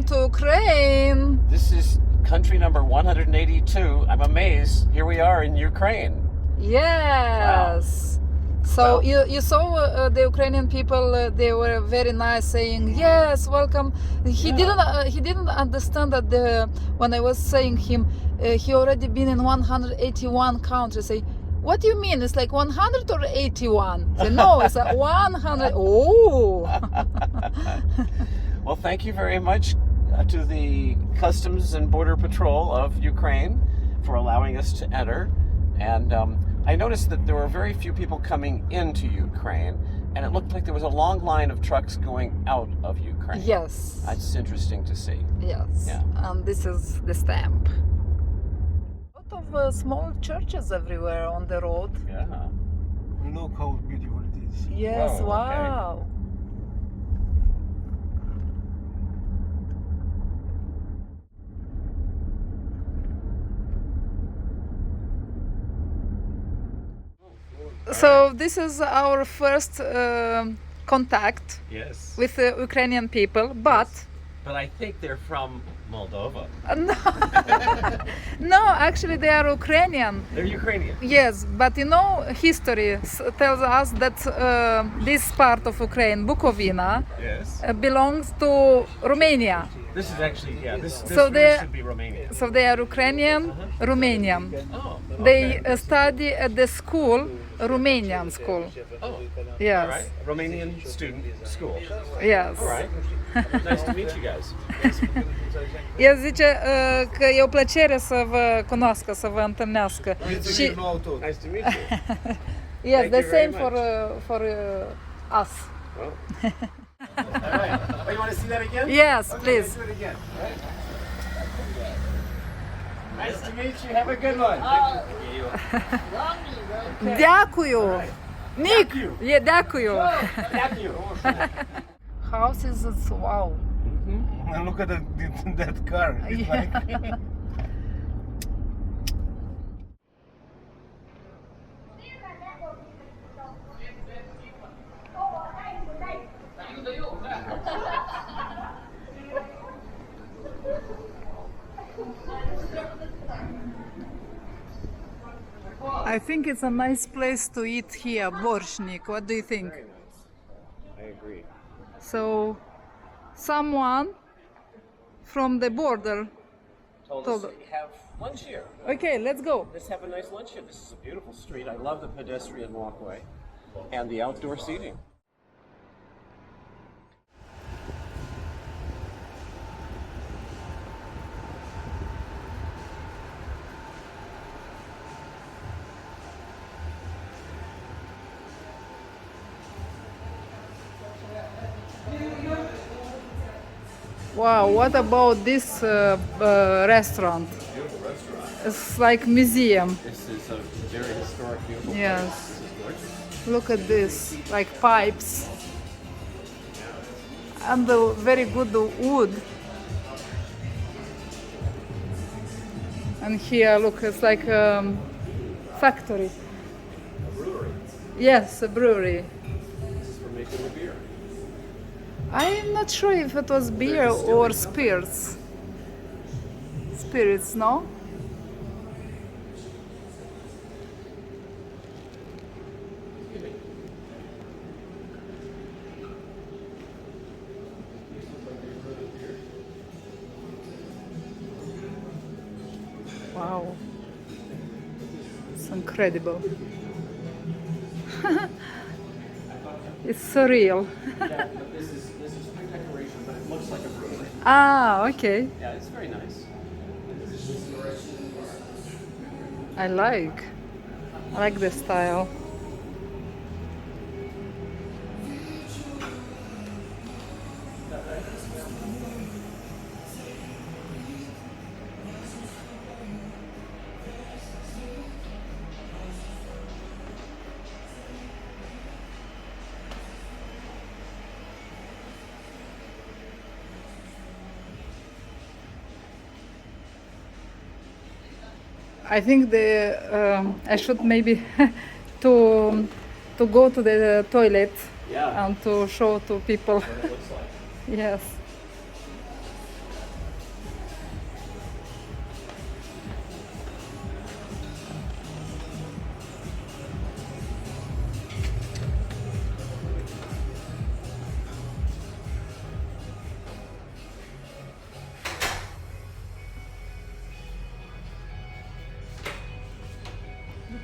to Ukraine. This is country number 182. I'm amazed. Here we are in Ukraine. Yes. So Well- you saw the Ukrainian people. They were very nice, saying yes, welcome. He didn't understand that when I was saying him, he already been in 181 countries. Say, what do you mean? It's like 100 or 81? Say, no, it's like 100. Oh. Well, thank you very much to the Customs and Border Patrol of Ukraine for allowing us to enter. And I noticed that there were very few people coming into Ukraine, and it looked like there was a long line of trucks going out of Ukraine. Yes. That's interesting to see. Yes. Yeah. And this is the stamp. A lot of small churches everywhere on the road. Yeah. Look how beautiful it is. Yes, Whoa, okay. wow. So this is our first contact Yes. with the Ukrainian people, but But I think they're from Moldova. no, no, actually they are Ukrainian. They're Ukrainian. Yes, but you know, history tells us that this part of Ukraine, Bukovina, Yes. belongs to Romania. This is actually, this So really they- should be Romanian. So they are Ukrainian, Romanian. Oh, They okay. study at the school, Romanian school. Oh, Yes, all right. Romanian student school. yes. All right. Nice to meet you guys. El zice că e o plăcere să vă cunoască, să vă întâlnească. Și, Nice to meet you. yes, Thank the you very same for us. Well. All right. Oh, you want to see that again? Yes, please. Do it again. All right. Nice to meet you. Have a good one. Дякую. Ник, Дякую. є дякую. Thank you. Houses, it's wow. And look at that car. It's like I think it's a nice place to eat here, Borshnik. What do you think? Very nice. I agree. So, someone from the border. Told Told us to have lunch here. Okay, let's go. Let's have a nice lunch here. This is a beautiful street. I love the pedestrian walkway and the outdoor seating. Wow, what about this restaurant? Beautiful restaurant. It's like museum. This is a very historic, beautiful Yes. place. This is gorgeous. Look at this, like pipes. And the very good wood. And here, look, it's like a factory. A brewery. Yes, a brewery. This is for making the beer. I'm not sure if it was beer or spirits. Spirits, no? Wow. It's incredible. It's surreal. Yeah, but this is quick decoration, but it looks like a brewery. Ah, okay. Yeah, it's very nice. I like the style. I think I should maybe to go to the toilet Yeah. and to show to people. What it looks like. Yes.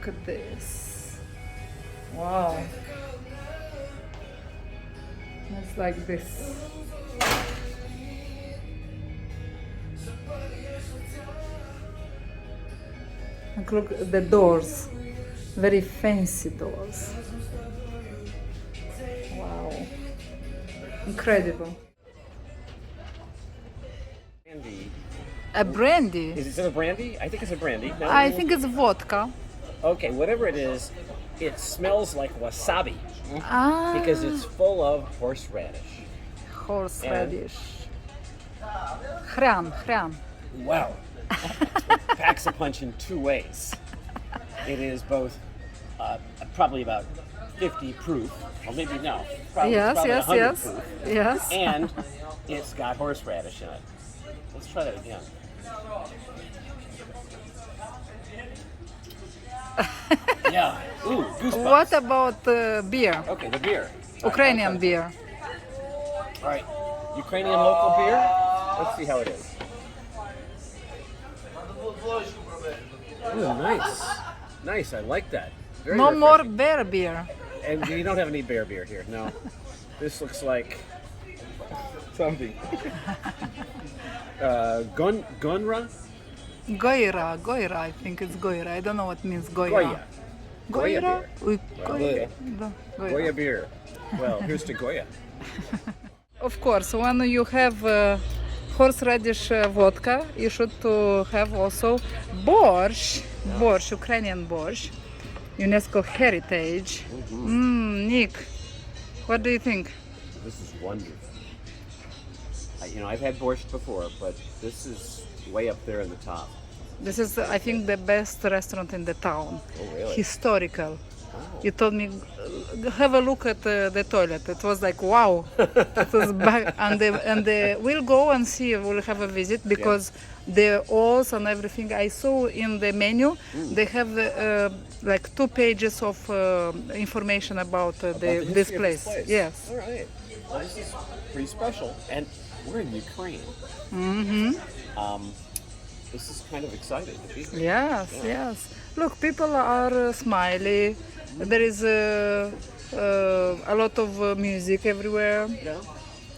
Look at this. Wow. It's like this. Look at the doors. Very fancy doors. Wow. Incredible. Brandy. A brandy? Is it a brandy? I think it's a brandy. No? I think it's vodka. Okay, whatever it is, it smells like wasabi Ah, because it's full of horseradish. horseradish. Hran. Wow. It packs a punch in two ways. It is both probably about 50 proof, or maybe no, probably, Yes, probably yes, 100 yes. proof, Yes. and it's got horseradish in it. Let's try that again. Yeah. Ooh, goosebumps. What about beer? Okay, the beer. Ukrainian beer. All right, Ukrainian local beer. Let's see how it is. Ooh, nice. Nice, I like that. Very No more refreshing. bear beer. And you don't have any bear beer here, no. This looks like something. Gonra? Goira, I think it's Goira. I don't know what means Goira. Goya. Goira? beer. Goira. Goya beer. Well, here's to Goya. Of course, when you have horseradish vodka, you should to have also borscht, Ukrainian borscht, UNESCO heritage. Nick, what do you think? This is wonderful. I've had borscht before, but this is way up there in the top. This is, I think, the best restaurant in the town. Oh, really? Historical. Oh. You told me, have a look at the toilet. It was like, wow. It was back, we'll go and see. We'll have a visit because the walls and everything I saw in the menu, they have like 2 pages of information about, the this history of place. Yes. All right. Well, this is pretty special. And we're in Ukraine. This is kind of exciting to be here. Yes. Look, people are smiley. There is a lot of music everywhere. Yeah.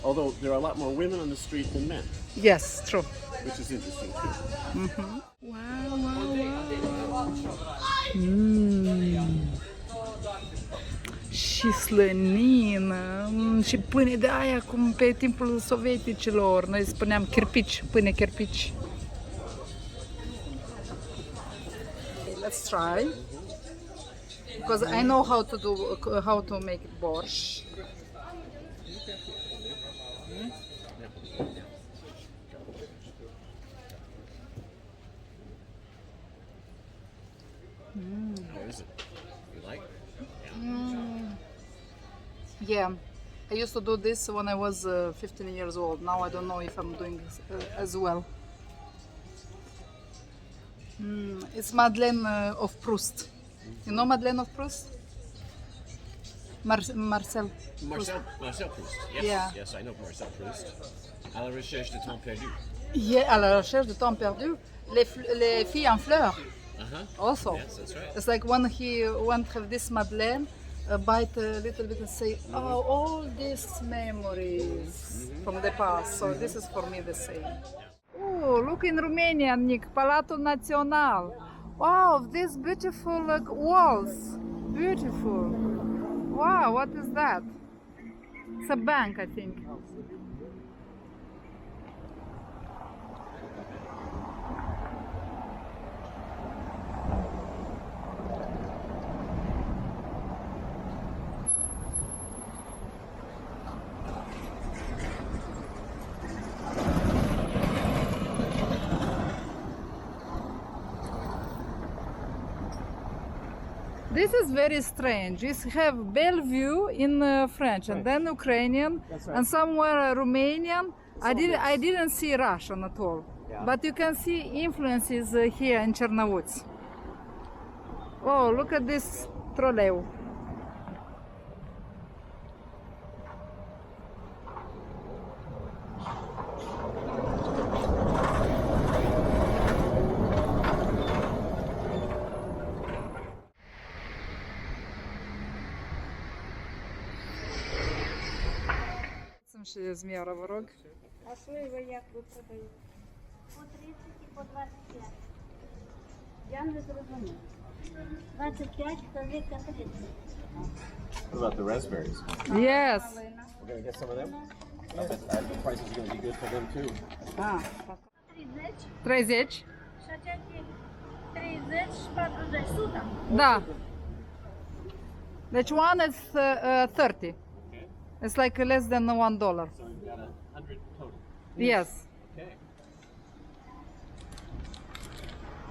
Although there are a lot more women on the street than men, Yes, true. which is interesting too. Și slănină, și pâine de aia cum pe timpul sovieticilor. Noi spuneam chirpici, pâine chirpici. Let's try. Because I know how to make borscht. How is it? You like? Yeah, I used to do this when I was 15 years old. Now I don't know if I'm doing this, as well. It's Madeleine of Proust. You know Madeleine of Proust? Marcel. Marcel Proust. Yes, Yeah. yes, I know Marcel Proust. À la recherche de temps perdu. Yeah, à la recherche de temps perdu. Les filles en fleurs. Also. Yes, that's right. It's like when he went to this Madeleine, bite a little bit and say, oh, all these memories from the past. So this is for me the same. Oh, look in Romania, Nick, Palatul Național. Wow, these beautiful walls. Beautiful. Wow, what is that? It's a bank, I think. This is very strange. You have Bellevue in French and then Ukrainian and somewhere Romanian. I didn't see Russian at all. Yeah. But you can see influences here in Chernavutz. Oh, look at this troleu. Ще є змія ворог. А сливи як ви продаєте? По 30 і по 25. Я не зрозумів. 25, вказівка 30. What about the raspberries? Yes. We're gonna get some of them. The price is gonna be good for them too. 30, 30. шачаки 30, шпатрудей сута. Да. Which one is 30? It's like less than $1. So we've got 100 total. Yes. Okay.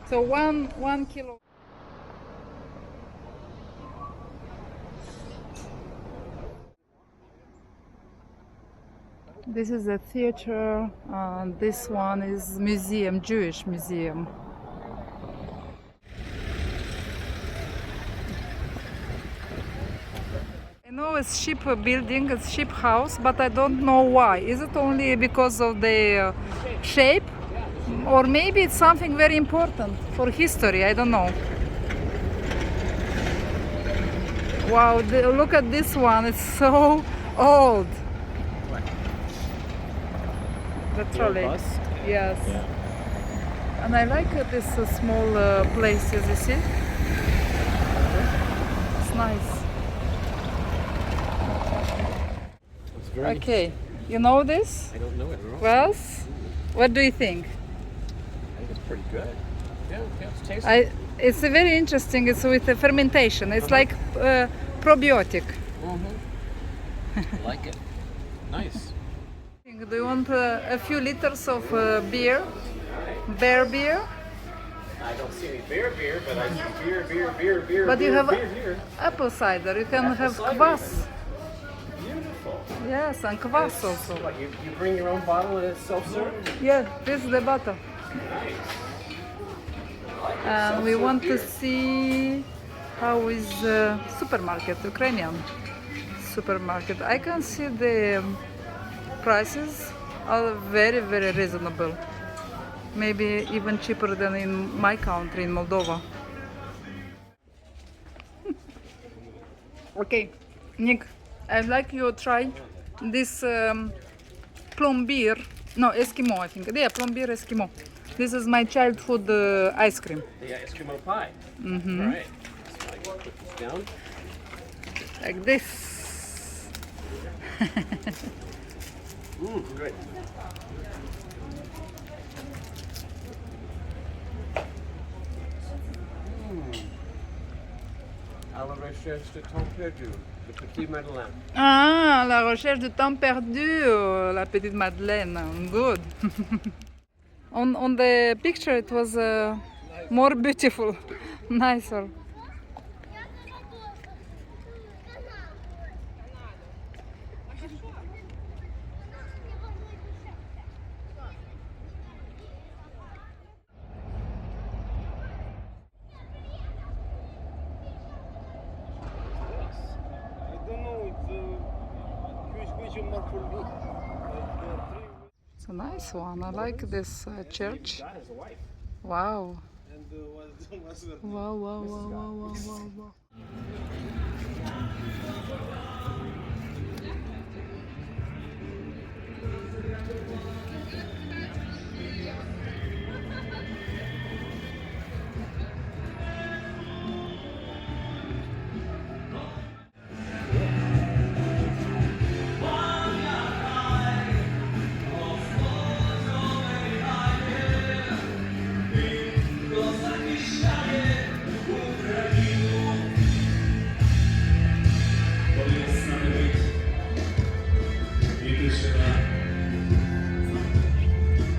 So one kilo. This is a theater. This one is museum, Jewish museum. I know it's ship building, it's ship house, but I don't know why. Is it only because of the shape? Or maybe it's something very important for history, I don't know. Wow, look at this one, it's so old. The trolley. bus? Yes. And I like this small places, you see? It's nice. It's very. Okay, you know this? I don't know it at all. Well, what do you think? I think it's pretty good. Yeah, it's tasty. It's very interesting. It's with the fermentation. It's like probiotic. I like it. Nice. Do you want a few liters of beer? Bear beer? I don't see any beer, but I see beer. But you have here. apple cider. You can have cider kvass. Beautiful. Yes, and kvass also. What, you bring your own bottle and it's self-serve? Yeah, this is the bottle. And we want to see how is supermarket, Ukrainian supermarket. I can see the prices are very, very reasonable. Maybe even cheaper than in my country, in Moldova. Okay, Nick, I'd like you to try this plombier. No, Eskimo, I think. Yeah, plombier Eskimo. This is my childhood ice cream. The Eskimo pie. Mm-hmm. All right. So I can put this down. Like this. Good. À la recherche de temps perdu, le petit Madeleine. Ah, la recherche de temps perdu, la petite Madeleine. Good. On the picture it was more beautiful, nicer. I don't know, it's question mark for me. It's a nice one. I like this church. God has a wife. Wow. And what's her name? Wow, wow, wow, wow, wow, wow, wow.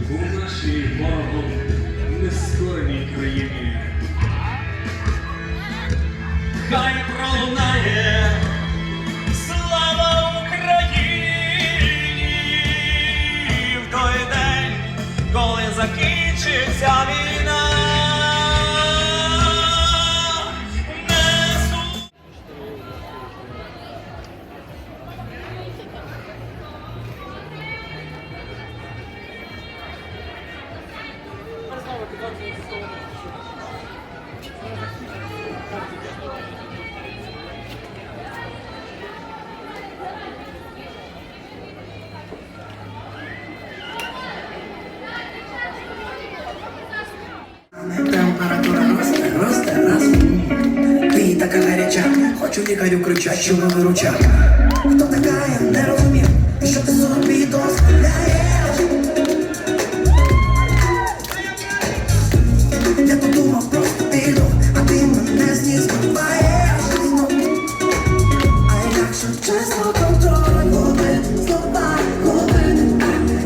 У нашій ворогом нескореній країні. Хай пролунає слава Україні в той день, коли закінчиться війна. Несу гаряча, хочу лікарю кричать, що ви виручать. Хто така, я не розумів, і що ти собі дозволяєш? Я подумав, просто піду, а ти мене з ніг збиваєш. А якщо чесно, контроль губи, слова губи,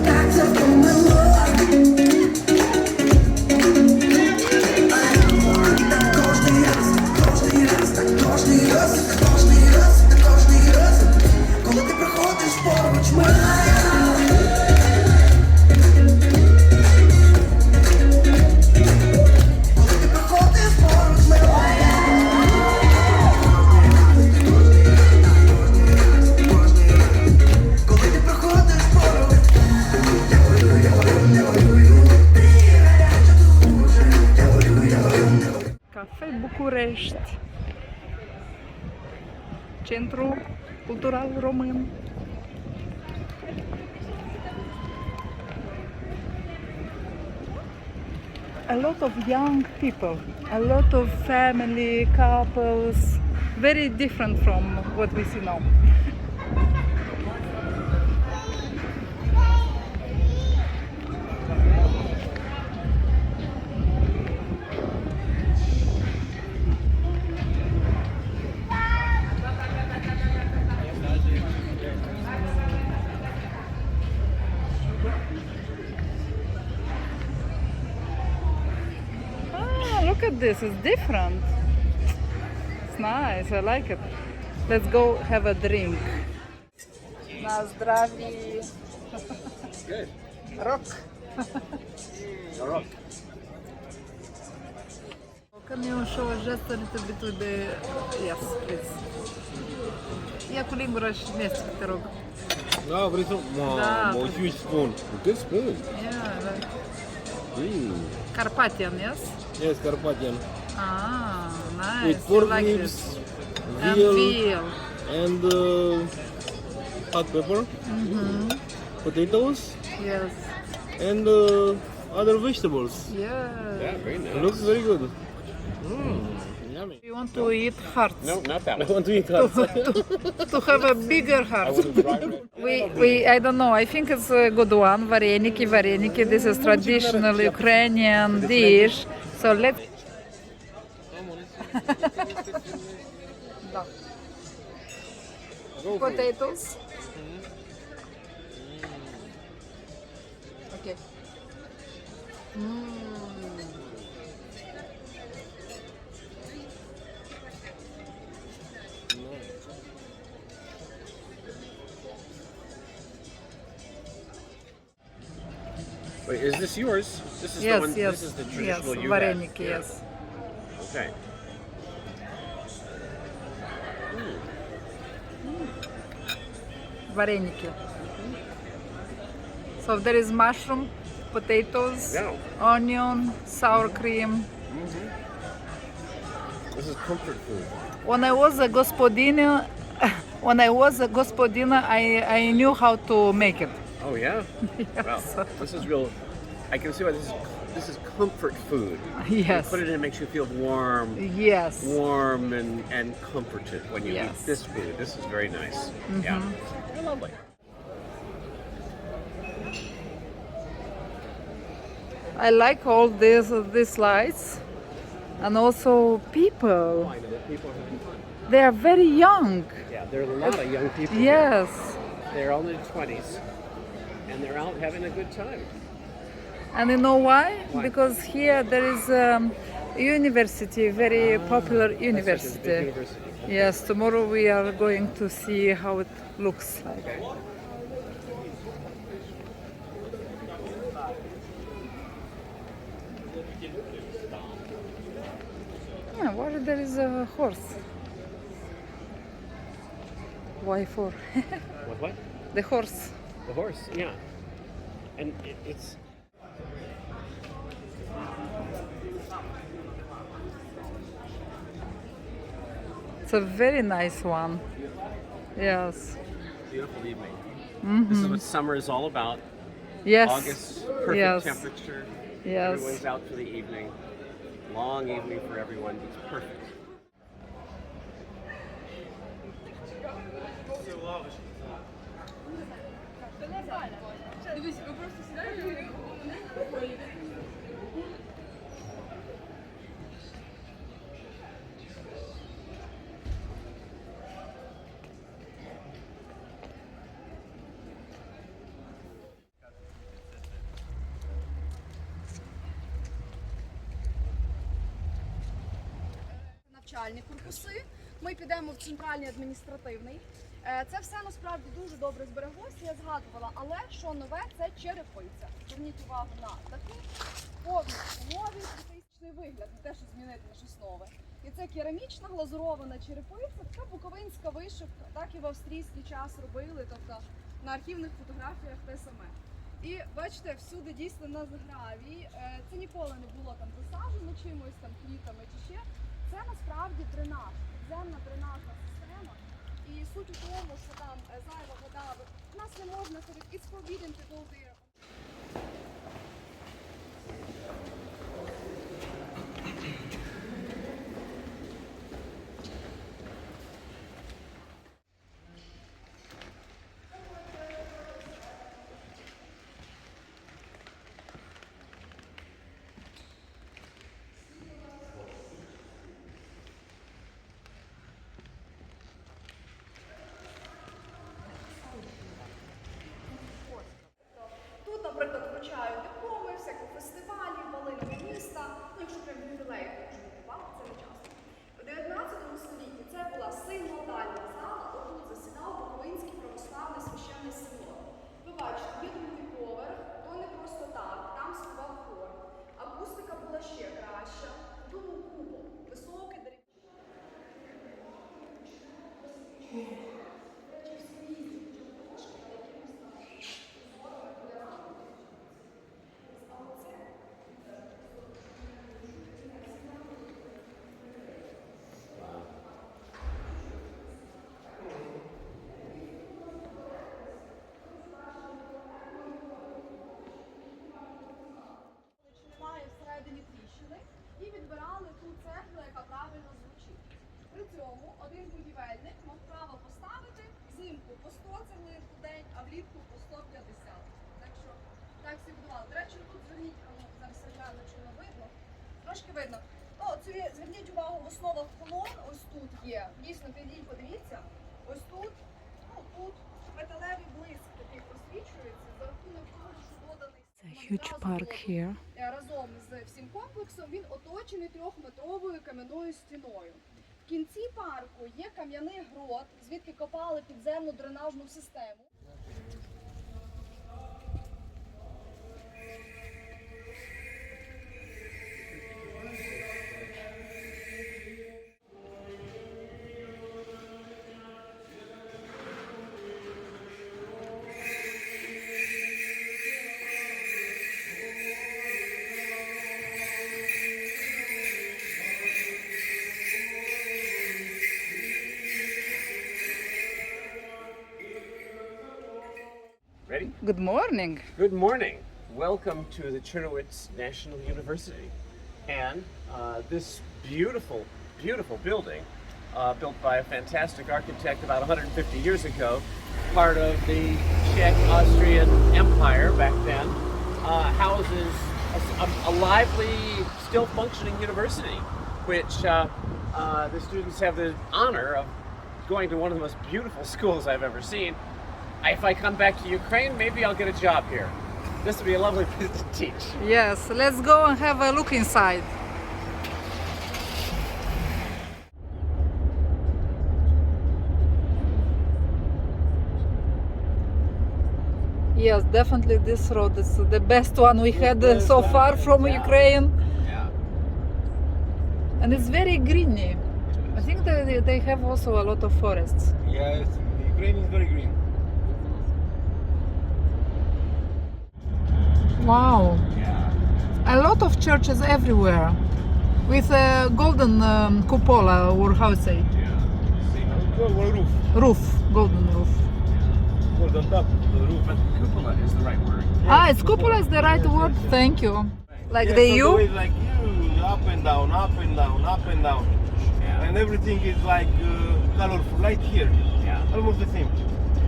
так це помило. Кожний раз, коли ти проходиш поруч мене. Коли ти проходиш поруч мене. Коли ти проходиш поруч. Я горюю. Ти гаряча дуже. Я горюю. Cafe București, Centru Cultural Român. A lot of young people, a lot of family, couples, very different from what we see now. Look at this, it's different. It's nice, I like it. Let's go have a drink. Na zdraví. Good. Rock. All right. Can you show just a little bit with the... Yes, please. Ia cu lingura și mestecă, te rog. Da, vrei să... Da. Mamă, huge spoon. Good spoon. Yeah, right. Mm. Carpathian, yes? Yes, Carpathian. Ah, nice. With I pork like ribs, this. veal, And veal. and hot pepper, potatoes, Yes. and other vegetables. Yeah. Very It nice. looks very good. Yummy. You want to eat hearts? No, not that I one. want to eat that. To have a bigger heart. I don't know. I think it's a good one. Vareniki. This is traditional Ukrainian dish. So let's. Potatoes. Okay. Wait, is this yours? This is the Yes, one. yes. This is the Yes, traditional you vareniki, had. yes. Okay. Vareniki. So there is mushroom, potatoes, Yeah. onion, sour cream. This is comfort food. When I was a gospodina, I knew how to make it. Oh yeah. Wow. This is real. I can see why this is comfort food. Yes. Put it in, it makes you feel warm, Yes. warm and comforted when you Yes. eat this food. This is very nice. Yeah. They're lovely. I like all these lights, and also people. I know that people are having fun. They are very young. Yeah, there are a lot of young people here. Yes. They're all in their 20s, and they're out having a good time. And you know why? Why? Because here there is a university, very popular That's such a big university. university. Yes, tomorrow we are going to see how it looks like. Okay. Yeah, where there is a horse. Why for? With what? The horse. The horse, yeah. And it's It's a very nice one. Yes. beautiful evening. This is what summer is all about. Yes. August, perfect Yes. temperature. Yes. Everyone's out for the evening. Long evening for everyone. It's perfect. Навчальні корпуси. Ми підемо в центральний адміністративний. Це все насправді дуже добре збереглося, я згадувала, але що нове, це черепиця. Зверніть увагу на таку повністю новий футуристичний вигляд, не те, що змінити на щось нове. І це керамічна глазурована черепиця, така буковинська вишивка, так і в австрійський час робили, тобто на архівних фотографіях те саме. І бачите, всюди дійсно на заграві. Це ніколи не було там засаджено чимось, там квітами чи ще. Це насправді дренаж, підземна дренажна система. І суть у тому, що там зайва вода, в нас не можна ходити, it's forbidden to go there. Тут, наприклад, вручають дипломи, всякі фестивалі, балини міста, ну якщо прям ювілеї, то вже відбувати, це не часто. У 19 столітті це була синодальна зала, отут засідав Буковинський православний священний синод. Ви бачите, є другий поверх, то не просто так, там співав хор. Акустика була ще краща, тут був купол, високий дерев'яний. Немає всередині тріщини і відбирали ту цеглу, яка правильно звучить. При цьому один будівельник мав право поставити взимку по 100 цеглин у день, а влітку по 150. Так що так всі будували. До речі, тут зверніть, зараз гляну, чи не видно. Трошки видно. Ну, зверніть увагу, в основах колон ось тут є. Дійсно, підійдіть, подивіться. Ось тут, ну тут металевий блиск такий просвічується за рахунок того, що доданий. Huge park here. Разом з всім комплексом він оточений 3-метровою кам'яною стіною. В кінці парку є кам'яний грот, звідки копали підземну дренажну систему. Ready? Good morning. Good morning. Welcome to the Czernowitz National University. And this beautiful, beautiful building, built by a fantastic architect about 150 years ago, part of the Czech-Austrian Empire back then, houses a lively, still functioning university, which the students have the honor of going to one of the most beautiful schools I've ever seen. If I come back to Ukraine, maybe I'll get a job here. This would be a lovely place to teach. Yes, let's go and have a look inside. Yes, definitely this road is the best one we had so far from Ukraine. Yeah. And it's very greeny. I think they have also a lot of forests. Yes, Ukraine is very green. Wow. Yeah. A lot of churches everywhere with a golden cupola, or how to say, Well, roof. roof, golden roof. Well, on top, the roof. But cupola is the right word. Ah, it's cupola is the right word. Thank you. Like Yes, the so U. it's like you, up and down, up and down, up and down. Yeah. And everything is like colorful, like here. Yeah. Almost the same.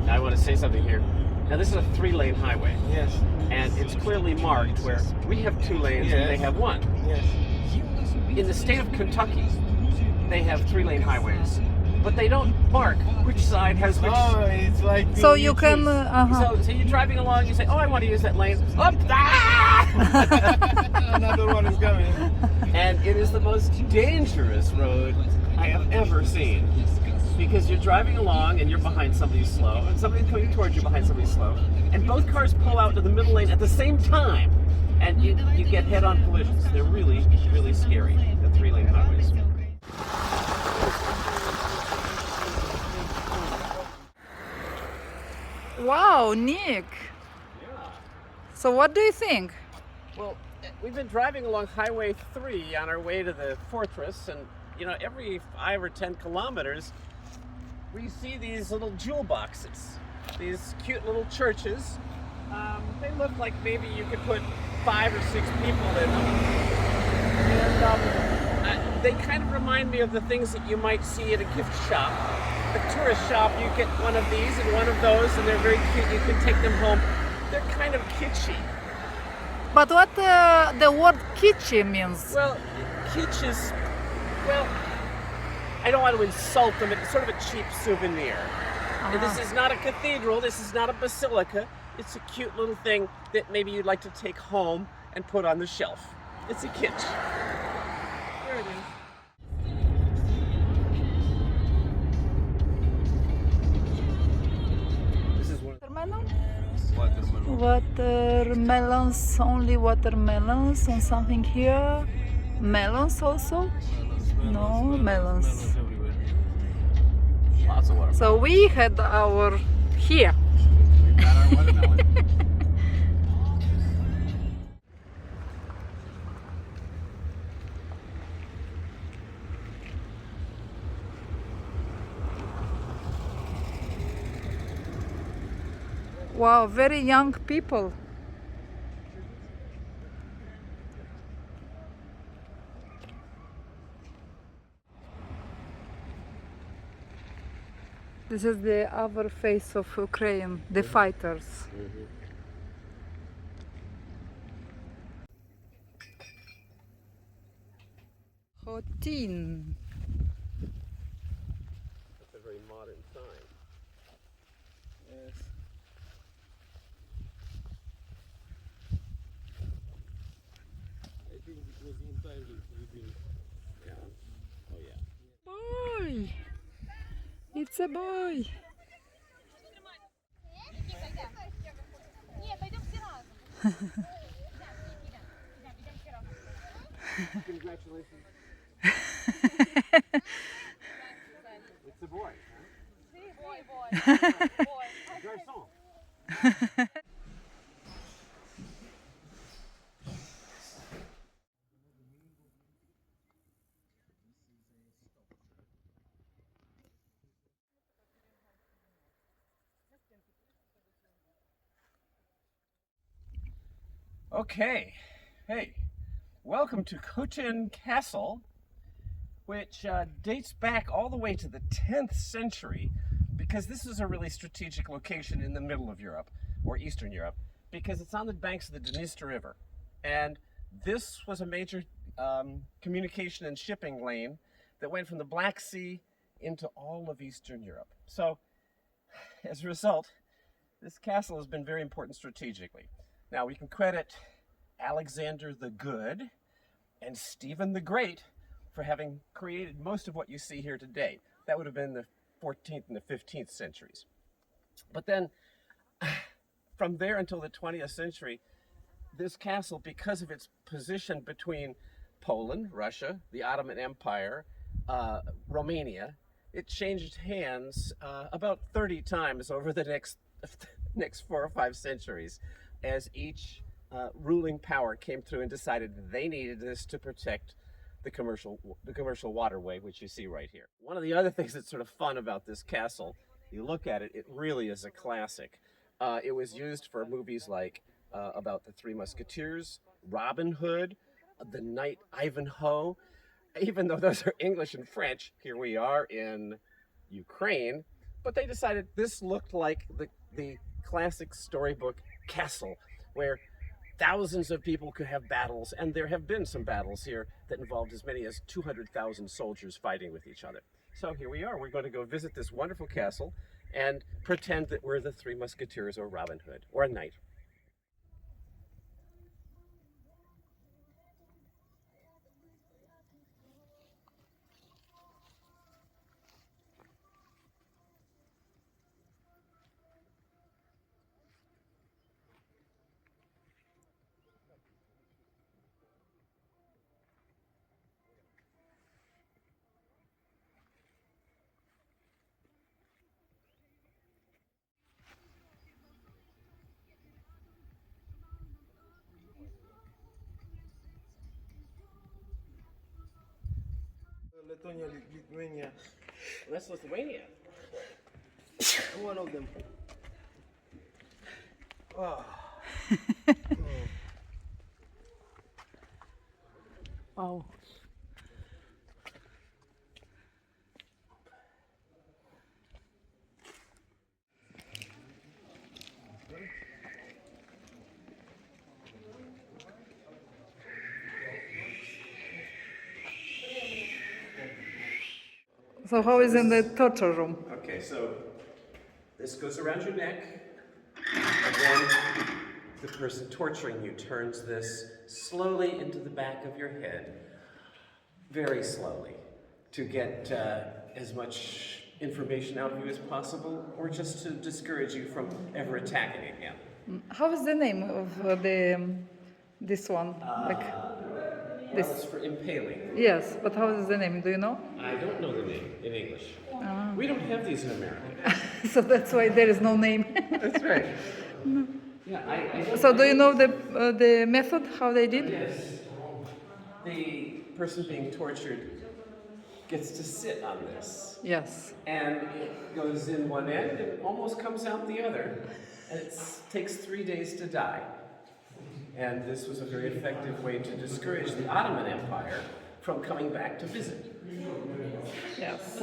I want to say something here. Now, this is a 3-lane highway, Yes. and it's clearly marked where we have 2 lanes and they have 1. Yes. In the state of Kentucky, they have 3-lane highways, but they don't mark which side has which. Oh, it's like. So you can. So you're driving along, you say, "Oh, I want to use that lane." Up, Another one is coming. and it is the most dangerous road I have ever seen, because you're driving along and you're behind somebody slow, and somebody's coming towards you behind somebody slow, and both cars pull out to the middle lane at the same time, and you get head-on collisions. They're really, really scary. The 3-lane highways. Wow, Nick. So what do you think? Well, we've been driving along Highway 3 on our way to the fortress, and every 5 or 10 kilometers, we see these little jewel boxes, these cute little churches. They look like maybe you could put 5 or 6 people in them, and they kind of remind me of the things that you might see at a gift shop. A tourist shop, you get one of these and one of those, and they're very cute. You can take them home. They're kind of kitschy. But what the word kitschy means? Well, kitsch is, I don't want to insult them. It's sort of a cheap souvenir. This is not a cathedral. This is not a basilica. It's a cute little thing that maybe you'd like to take home and put on the shelf. It's a kitsch. There it is. Watermelon? Watermelons, only watermelons, and something here. Melons also? No, melons. Lots of water. So we had our here. We've got our watermelon. Wow, very young people. This is the other face of Ukraine, the fighters. Hotin. That's a very modern sign. Yes. I think it was entirely within. Yeah. Oh yeah. Boy! It's a boy! Congratulations. It's a boy, huh? Garçon. Okay, hey, welcome to Khotin Castle, which dates back all the way to the 10th century, because this is a really strategic location in the middle of Europe, or Eastern Europe, because it's on the banks of the Dniester River. And this was a major communication and shipping lane that went from the Black Sea into all of Eastern Europe. So, as a result, this castle has been very important strategically. Now, we can credit Alexander the Good and Stephen the Great for having created most of what you see here today. That would have been the 14th and the 15th centuries. But then, from there until the 20th century, this castle, because of its position between Poland, Russia, the Ottoman Empire, Romania, it changed hands about 30 times over the next 4 or 5 centuries, as each ruling power came through and decided they needed this to protect the commercial waterway, which you see right here. One of the other things that's sort of fun about this castle, you look at it, it really is a classic. It was used for movies like about the Three Musketeers, Robin Hood, the Knight Ivanhoe. Even though those are English and French, here we are in Ukraine. But they decided this looked like the classic storybook castle, where thousands of people could have battles, and there have been some battles here that involved as many as 200,000 soldiers fighting with each other. So here we are. We're going to go visit this wonderful castle and pretend that we're the Three Musketeers or Robin Hood or a knight. Lithuania, Lithuania. That's Lithuania. One of them. Oh. Wow. So how is in the torture room? Okay, so this goes around your neck, and then the person torturing you turns this slowly into the back of your head, very slowly, to get as much information out of you as possible, or just to discourage you from ever attacking again. How is the name of this one? Like This is for impaling. yes, but how is the name? Do you know? I don't know the name in English. We don't have these in America. So that's why there is no name. That's right. Yeah, I don't So do you know the method how they did? Yes. The person being tortured gets to sit on this. Yes. And it goes in one end and almost comes out the other. And it takes 3 days to die. And this was a very effective way to discourage the Ottoman Empire from coming back to visit. Yes.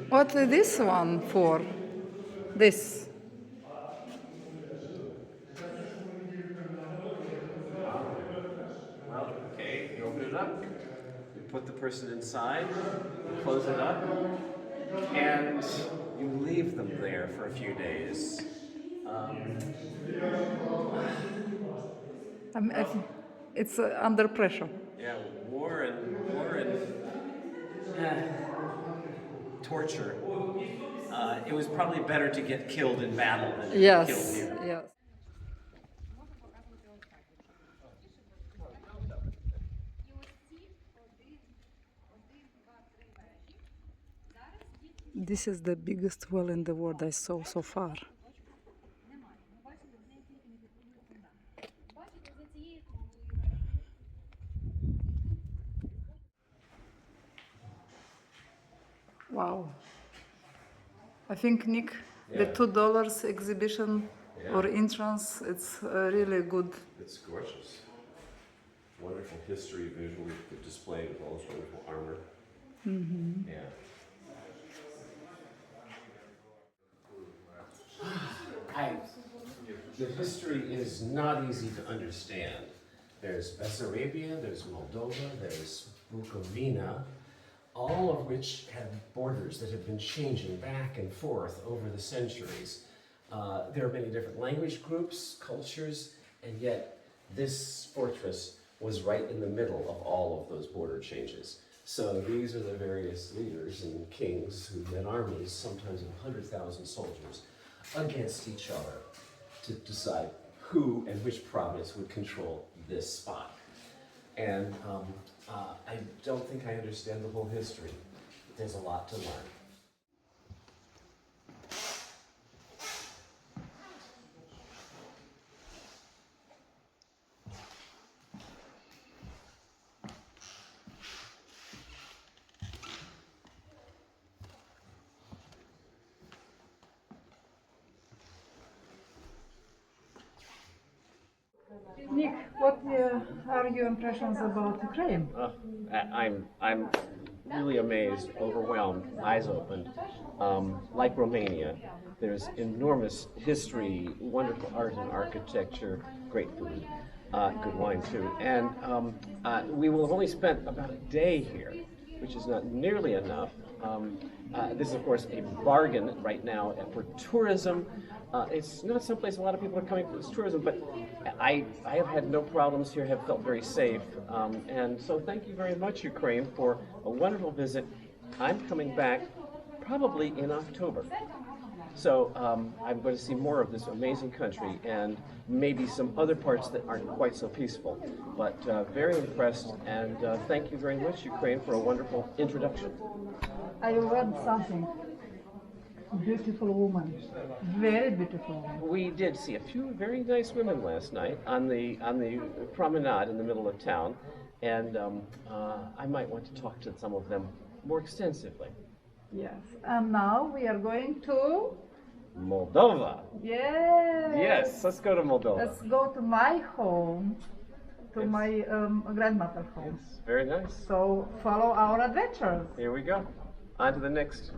What is this one for? This. Well, okay, you open it up, you put the person inside, you close it up, and you leave them there for a few days. It's under pressure. Yeah, war and torture. It was probably better to get killed in battle than killed Yes. here. Yes. This is the biggest well in the world I saw so far. Wow. I think, Nick, the Yeah. $2 exhibition Yeah. or entrance, it's really good. It's gorgeous. Wonderful history visually displayed with all this wonderful armor. Mm-hmm. Yeah. The history is not easy to understand. There's Bessarabia, there's Moldova, there's Bukovina, all of which have borders that have been changing back and forth over the centuries. There are many different language groups, cultures, and yet this fortress was right in the middle of all of those border changes. So these are the various leaders and kings who led armies, sometimes of 100,000 soldiers, against each other to decide who and which province would control this spot. And I don't think I understand the whole history. There's a lot to learn. Nick, what are your impressions about Ukraine? I'm really amazed, overwhelmed, eyes opened. Like Romania, there's enormous history, wonderful art and architecture, great food, good wine too. And we will have only spent about a day here, which is not nearly enough. This is, of course, a bargain right now for tourism. It's not someplace a lot of people are coming for this tourism, but I have had no problems here, have felt very safe. And so thank you very much, Ukraine, for a wonderful visit. I'm coming back probably in October. So I'm going to see more of this amazing country and maybe some other parts that aren't quite so peaceful. But very impressed, and thank you very much, Ukraine, for a wonderful introduction. I read something. Beautiful woman, very beautiful woman. We did see a few very nice women last night on the promenade in the middle of town, and I might want to talk to some of them more extensively. Yes, and now we are going to. Moldova. Yes. Yes, let's go to Moldova. Let's go to my home, to my grandmother's home. Very nice. So follow our adventures. Here we go. On to the next